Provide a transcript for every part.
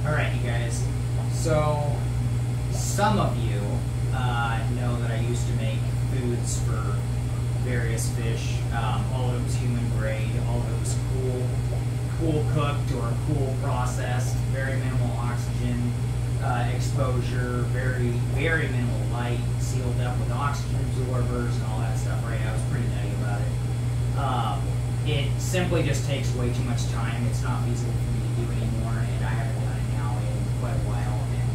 Alright, you guys. So, some of you know that I used to make foods for various fish. All of it was human grade, all of it was cool cooked or cool processed, very minimal oxygen exposure, very minimal light, sealed up with oxygen absorbers and all that stuff, right? I was pretty nutty about it. It simply just takes way too much time. It's not feasible for me to do anymore, and I haven't done it now in quite a while. And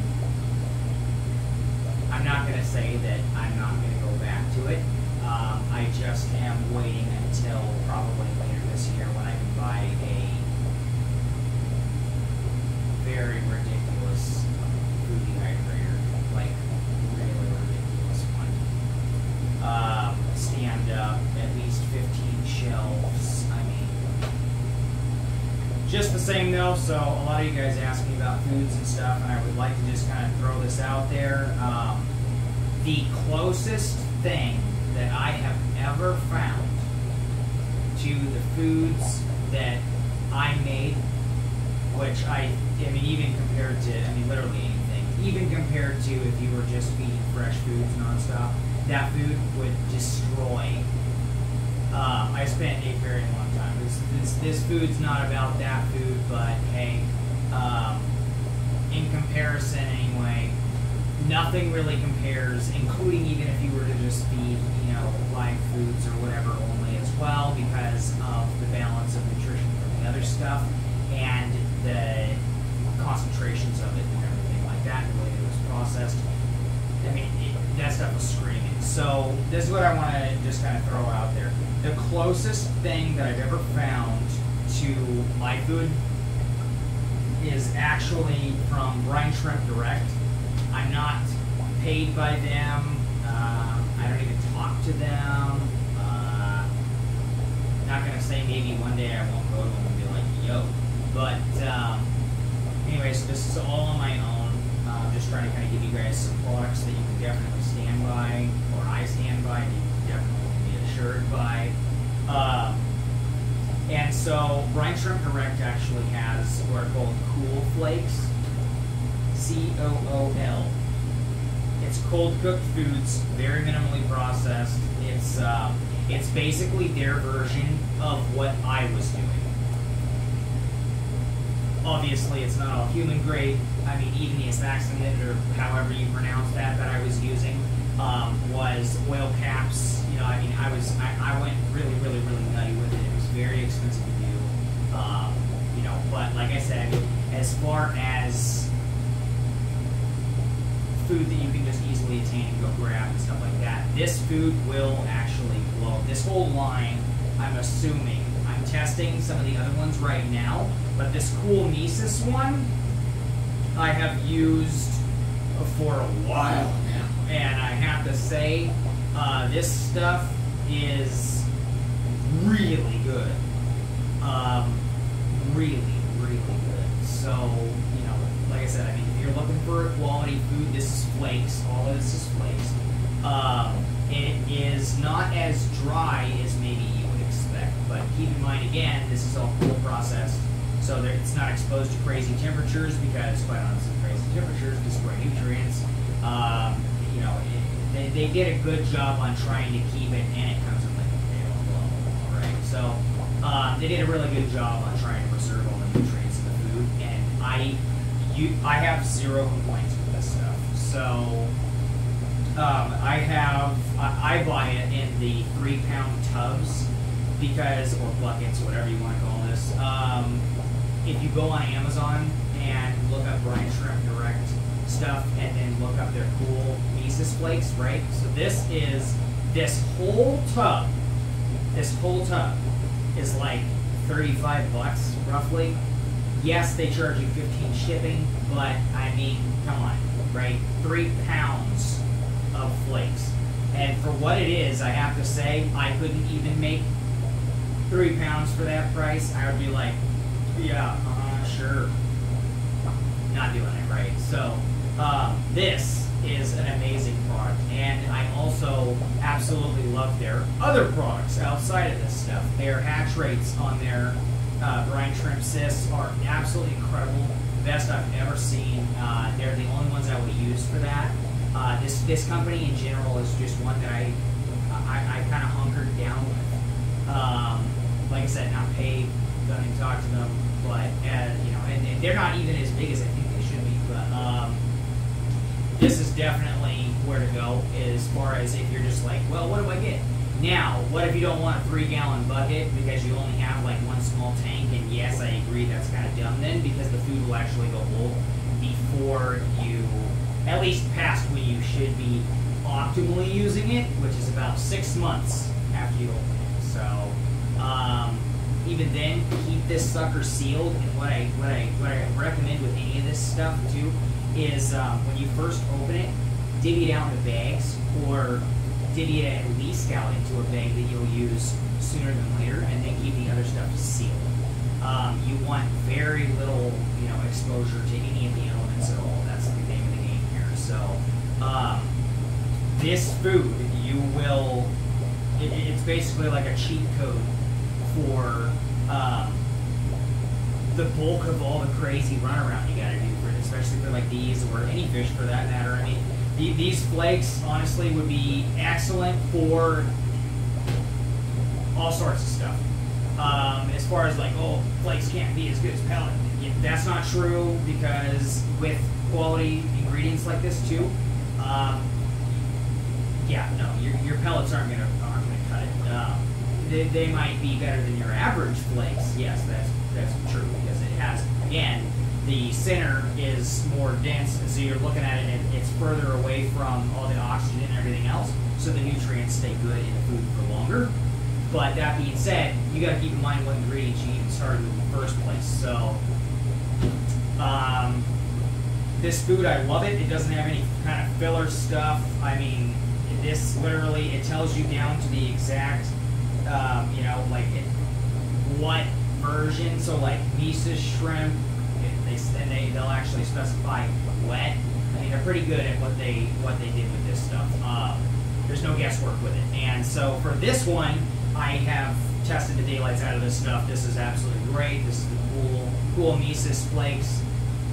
I'm not going to say that I'm not going to go back to it. I just am waiting until probably later this year when I can buy a very ridiculous food dehydrator, like really ridiculous one. Stand up, at least 15 shelves. I mean, just the same though. So a lot of you guys ask me about foods and stuff, and I would like to just kind of throw this out there. The closest thing that I have ever found to the foods that I made, which I mean, even compared to, I mean, literally anything, even compared to if you were just eating fresh foods nonstop, that food would destroy. I spent a very long time. This food's not about that food, but hey, in comparison anyway, nothing really compares, including even if you were to just feed, you know, live foods or whatever only as well, because of the balance of nutrition from the other stuff and the concentrations of it and everything like that, the way it was processed. I mean, that stuff was screaming. So this is what I want to just kind of throw out there. The closest thing that I've ever found to my food is actually from Brine Shrimp Direct. I'm not paid by them. I don't even talk to them. Not going to say maybe one day I won't go to them and be like, yo. But anyway, so this is all on my own. Just trying to kind of give you guys some products that you can definitely stand by, or I stand by, and you can definitely be assured by. And so Brine Shrimp Direct actually has what are called Cool Flakes. COOL. It's cold cooked foods, very minimally processed. It's basically their version of what I was doing. Obviously, it's not all human grade. I mean, even the astaxanthin, or however you pronounce that I was using, was oil caps. You know, I mean, I went really nutty with it. It was very expensive to do. You know, but like I said, I mean, as far as food that you can just easily attain and go grab and stuff like that, this food will actually blow. This whole line, I'm assuming, I'm testing some of the other ones right now, but this Cool Mesis one, I have used for a while now, and I have to say, this stuff is really good. Really good. So, you know, like I said, I mean, if you're looking for a quality food, this is flakes. All of this is flakes. It is not as dry as maybe you would expect, but keep in mind, again, this is all cool processed, so that it's not exposed to crazy temperatures, because, quite honestly, crazy temperatures destroy nutrients. You know, they did a good job on trying to keep it, and it comes in like a potato blow, alright? So, they did a really good job on trying to preserve all the nutrients in the food, and I have zero complaints with this stuff. So, I buy it in the 3-pound tubs, because, or buckets, whatever you want to call this. If you go on Amazon and look up Brine Shrimp Direct stuff, and then look up their Cool Mesis flakes, right? So this whole tub is like 35 bucks, roughly. Yes, they charge you 15 shipping, but I mean, come on, right? 3 pounds of flakes. And for what it is, I have to say, I couldn't even make 3 pounds for that price. I would be like, yeah, sure. Not doing it, right? So, this is an amazing product, and I also absolutely love their other products outside of this stuff. Their hatch rates on their brine shrimp cysts are absolutely incredible. Best I've ever seen. They're the only ones I would use for that. This company in general is just one that I kind of hunkered down with. Like I said, not paid, don't even talk to them, but you know, and they're not even as big as I think they should be. But this is definitely where to go as far as if you're just like, well, what do I get? Now, what if you don't want a 3-gallon bucket because you only have like one small tank? And yes, I agree, that's kind of dumb then, because the food will actually go whole before you, at least past when you should be optimally using it, which is about 6 months after you open it. So, even then, keep this sucker sealed. And what I recommend with any of this stuff too is when you first open it, divvy it out into bags, or divvy it at least out into a bag that you'll use sooner than later, and then keep the other stuff sealed. You want very little, you know, exposure to any of the elements at all. That's the name of the game here. So, this food, you will, it's basically like a cheat code for the bulk of all the crazy runaround you gotta do for it, especially for like these or any fish for that matter. I mean, these flakes honestly would be excellent for all sorts of stuff. As far as like, oh, flakes can't be as good as pellet. Yeah, that's not true, because with quality ingredients like this too, yeah, no, your pellets aren't gonna cut it. They might be better than your average flakes. Yes, that's true, because it has, again, the center is more dense, so you're looking at it and it's further away from all the oxygen and everything else, so the nutrients stay good in the food for longer. But that being said, you got to keep in mind what ingredients you even started with in the first place. So, this food, I love it. It doesn't have any kind of filler stuff. I mean, this literally, it tells you down to the exact, you know, like what version. So like Misa's shrimp, they'll actually specify wet. I mean, they're pretty good at what they did with this stuff. There's no guesswork with it. And so for this one, I have tested the daylights out of this stuff. This is absolutely great. This is the cool Misa's flakes.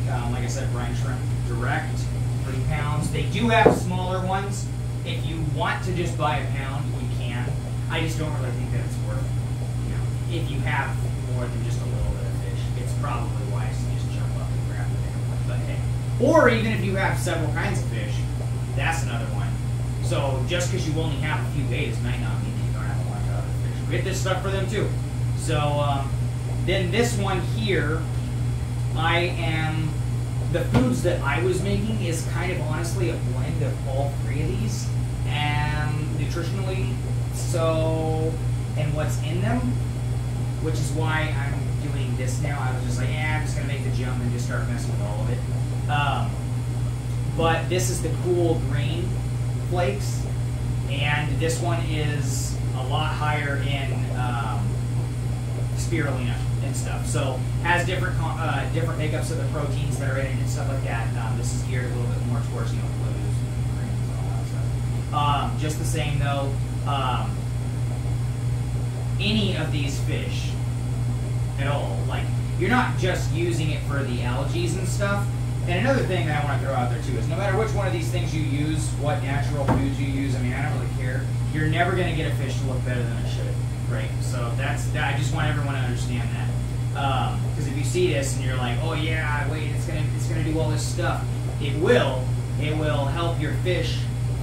Like I said, brine shrimp direct, 3 pounds. They do have smaller ones. If you want to just buy a pound, you can. I just don't really think that it's worth it. You know, if you have more than just a little bit of fish, it's probably wise to just jump up and grab the bigger one. But hey, or even if you have several kinds of fish, that's another one. So just because you only have a few baits might not mean that you don't have a bunch of other fish. We get this stuff for them too. So then this one here, the foods that I was making is kind of honestly a blend of all 3 of these, and nutritionally, so, and what's in them, which is why I'm doing this now. I was just like, I'm just gonna make the jump and just start messing with all of it. But this is the cool green flakes, and this one is a lot higher in spirulina and stuff. So has different makeups of the proteins that are in it and stuff like that. This is geared a little bit more towards, you know, blues and greens and all that stuff. Just the same though, any of these fish at all, like, you're not just using it for the algaes and stuff. And another thing that I want to throw out there too is no matter which one of these things you use, what natural foods you use, I mean, I don't really care. You're never going to get a fish to look better than it should, right? So I just want everyone to understand that. Because if you see this and you're like, oh yeah, wait, it's gonna do all this stuff, it will help your fish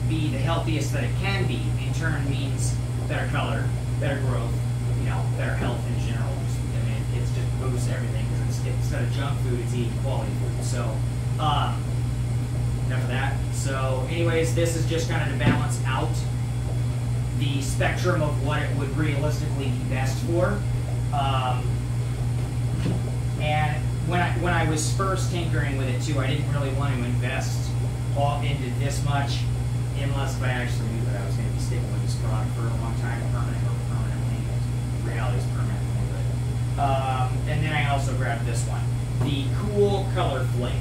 be the healthiest that it can be. In turn, means better color, better growth, you know, better health in general. I mean, it's just boosts everything, because instead of junk food, it's eating quality food. So, enough of that. So, anyways, this is just kind of to balance out the spectrum of what it would realistically be best for. And when I was first tinkering with it too, I didn't really want to invest all into this much, unless I actually knew that I was going to be sticking with this product for a long time, permanently. The reality is permanently. But, and then I also grabbed this one, the Cool Color Flake.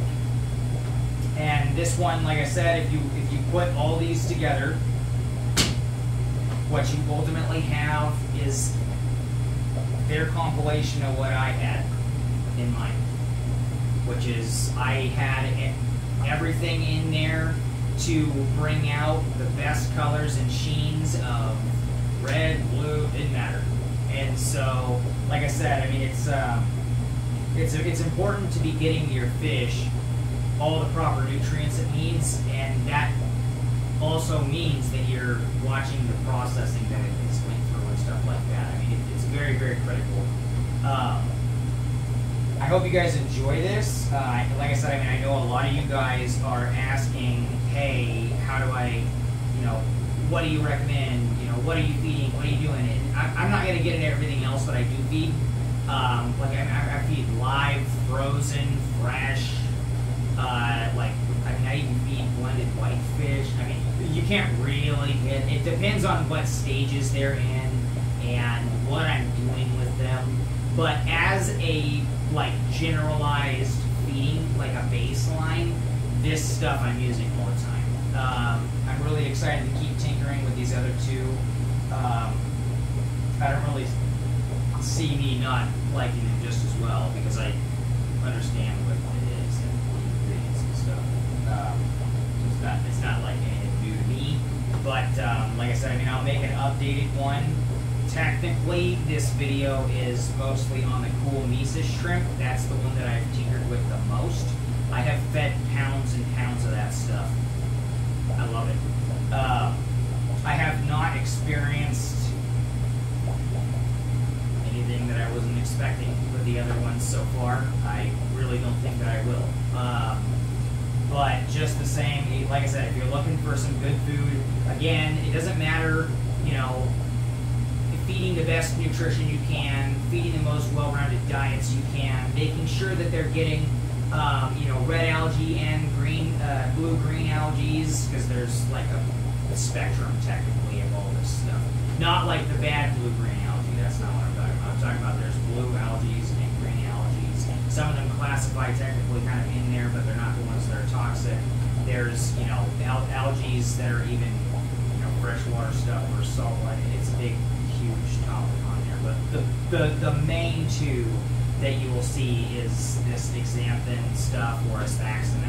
And this one, like I said, if you put all these together, what you ultimately have is their compilation of what I had in mind, which is I had everything in there to bring out the best colors and sheens of red, blue, didn't matter. And so, like I said, I mean, it's important to be getting your fish all the proper nutrients it needs, and that also means that you're watching the processing that it's going through and stuff like that. I mean, it's very, very critical. I hope you guys enjoy this. Like I said, I mean, I know a lot of you guys are asking, hey, how do I, what do you recommend? What are you feeding? What are you doing? And I'm not going to get into everything else that I do feed. Like I feed live, frozen, fresh. I even feed blended whitefish. I mean, you can't really get. It depends on what stages they're in and what I'm doing with them. But as a generalized feeding, like a baseline, this stuff I'm using all the time. I'm really excited to keep tinkering with these other two. I don't really see me not liking them just as well because I understand what it is and the ingredients and stuff. It's not like anything new to me. But like I said, I mean, I'll make an updated one. Technically, this video is mostly on the cool Mesa shrimp. That's the one that I've tinkered with the most. I have fed pounds and pounds of that stuff. I love it. I have not experienced anything that I wasn't expecting with the other ones so far. I really don't think that I will. But just the same, like I said, if you're looking for some good food, again, it doesn't matter, feeding the best nutrition you can, feeding the most well-rounded diets you can, making sure that they're getting, red algae and blue-green algae, because there's like a spectrum technically of all this stuff. Not like the bad blue-green algae. That's not what I'm talking about. I'm talking about there's blue algae and green algae. Some of them classify technically kind of in there, but they're not the ones that are toxic. There's algae that are even freshwater stuff or salt. It's a big, huge topic on there. But the main two that you will see is this xanthan stuff or astaxanthin,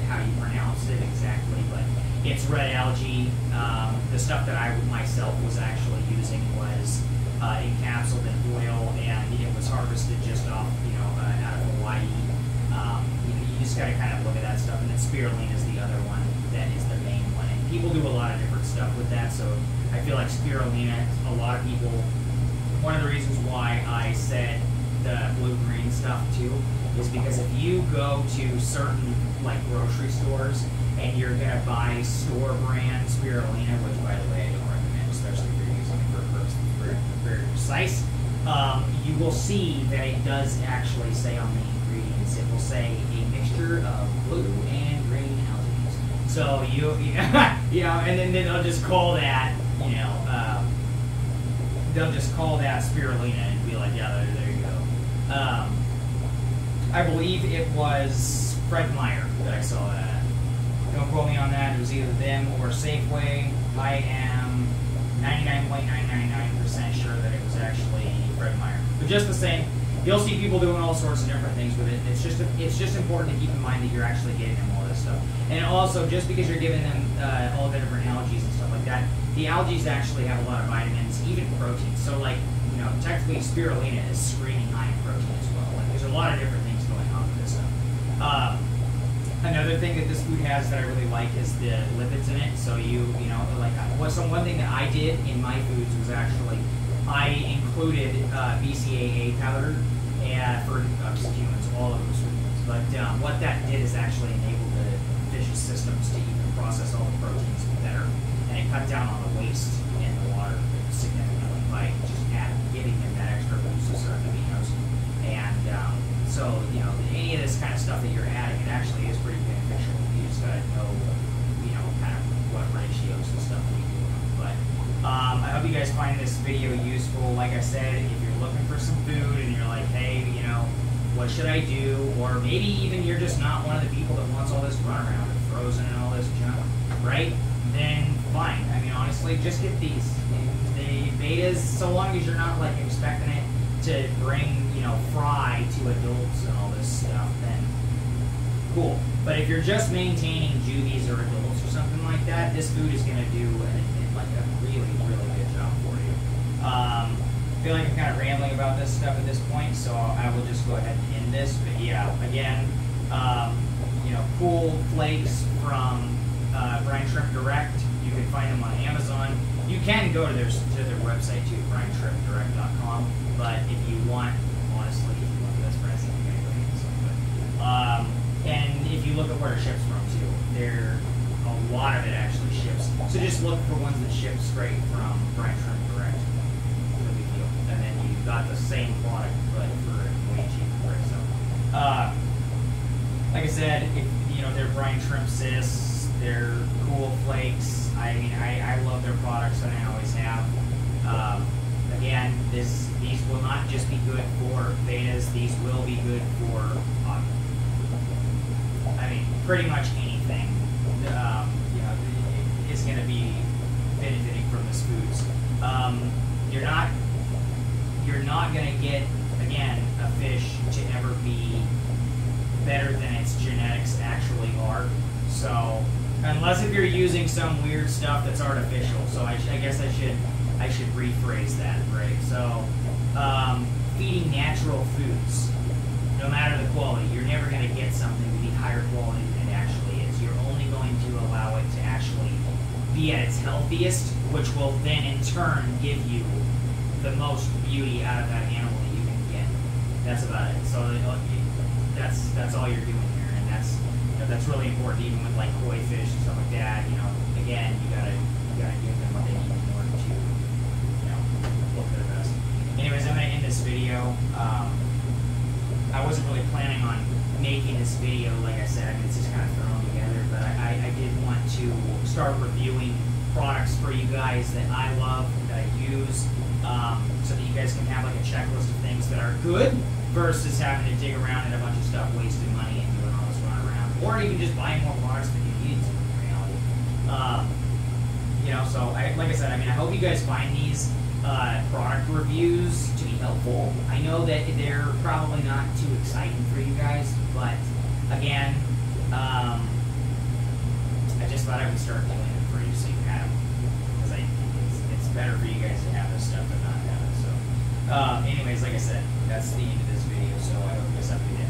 how you pronounce it exactly, but it's red algae. The stuff that I myself was actually using was encapsulated in oil, and it was harvested just off, out of Hawaii. You just got to kind of look at that stuff, and then spirulina is the other one that is the main one. And people do a lot of different stuff with that, so I feel like spirulina, a lot of people, one of the reasons why I said the blue-green stuff too, is because if you go to certain grocery stores and you're gonna buy store brand spirulina, which by the way I don't recommend, especially if you're using it for a purpose very, very precise, you will see that it does actually say on the ingredients, it will say a mixture of blue and green algae. So and then they'll just call that, they'll just call that spirulina and be like, yeah, there you go. I believe it was Fred Meyer that I saw that at. Don't quote me on that. It was either them or Safeway. I am 99.999% sure that it was actually Fred Meyer. But just the same, you'll see people doing all sorts of different things with it. It's just important to keep in mind that you're actually getting them all this stuff. And also, just because you're giving them all the different algae and stuff like that, the algae actually have a lot of vitamins, even protein. So technically spirulina is screaming high in protein as well. There's a lot of different things going on with this stuff. Another thing that this food has that I really like is the lipids in it. So one thing that I did in my foods was actually I included BCAA powder and for humans, all of those foods. But what that did is actually enable the fish's systems to even process all the proteins better, and it cut down on the waste in the water significantly by just giving them that extra boost of certain aminos. And so any of this kind of stuff that you're adding, it actually is pretty beneficial. You just gotta know, kind of what ratios and stuff we do. But I hope you guys find this video useful. Like I said, if you're looking for some food and you're like, hey, what should I do? Or maybe even you're just not one of the people that wants all this runaround and frozen and all this junk, right? Then fine. I mean, honestly, just get these. The betas, so long as you're not expecting it, to bring, you know, fry to adults and all this stuff, then cool. But if you're just maintaining juvies or adults or something like that, this food is going to do like a really, really good job for you. I feel like I'm kind of rambling about this stuff at this point, so I will just go ahead and end this. But yeah, again, you know, cool flakes from Brine Shrimp Direct. You can find them on Amazon. You can go to their website too, brineshrimpdirect.com. But if you want, honestly, if you want the best price, you're gonna go get Amazon. And if you look at where it ships from too, a lot of it actually ships. So just look for ones that ship straight from Brine Shrimp Direct. No big deal. And then you got the same product, but for a way cheaper price. So, like I said, if you know they're brine shrimp sis, they're cool flakes. I mean, I love their products and I always have. Again, these will not just be good for betas. These will be good for, I mean, pretty much anything. You know, is going to be benefiting from this foods. You're not going to get, again, a fish to ever be better than its genetics actually are. So, unless if you're using some weird stuff that's artificial. So I guess I should rephrase that, right? So, feeding natural foods, no matter the quality, you're never going to get something to be higher quality than it actually is. You're only going to allow it to actually be at its healthiest, which will then in turn give you the most beauty out of that animal that you can get. That's about it. So that's all you're doing here, and that's really important, even with like koi fish and stuff like that. You know, again, you gotta give them what they need in order to, you know, look their best. Anyways, I'm gonna end this video. I wasn't really planning on making this video, like I said. I mean, it's just kind of thrown together, but I did want to start reviewing products for you guys that I love, that I use, so that you guys can have like a checklist of things that are good versus having to dig around in a bunch of stuff, wasting money and doing all this run around. Or you can just buy more products than you need to in reality. You know, so like I said, I mean, I hope you guys find these product reviews to be helpful. I know that they're probably not too exciting for you guys, but again, I just thought I would start doing it for you so you have them, because it's better for you guys to have this stuff than not have it. So, anyways, like I said, that's the end of this video. So I hope you guys have a good day.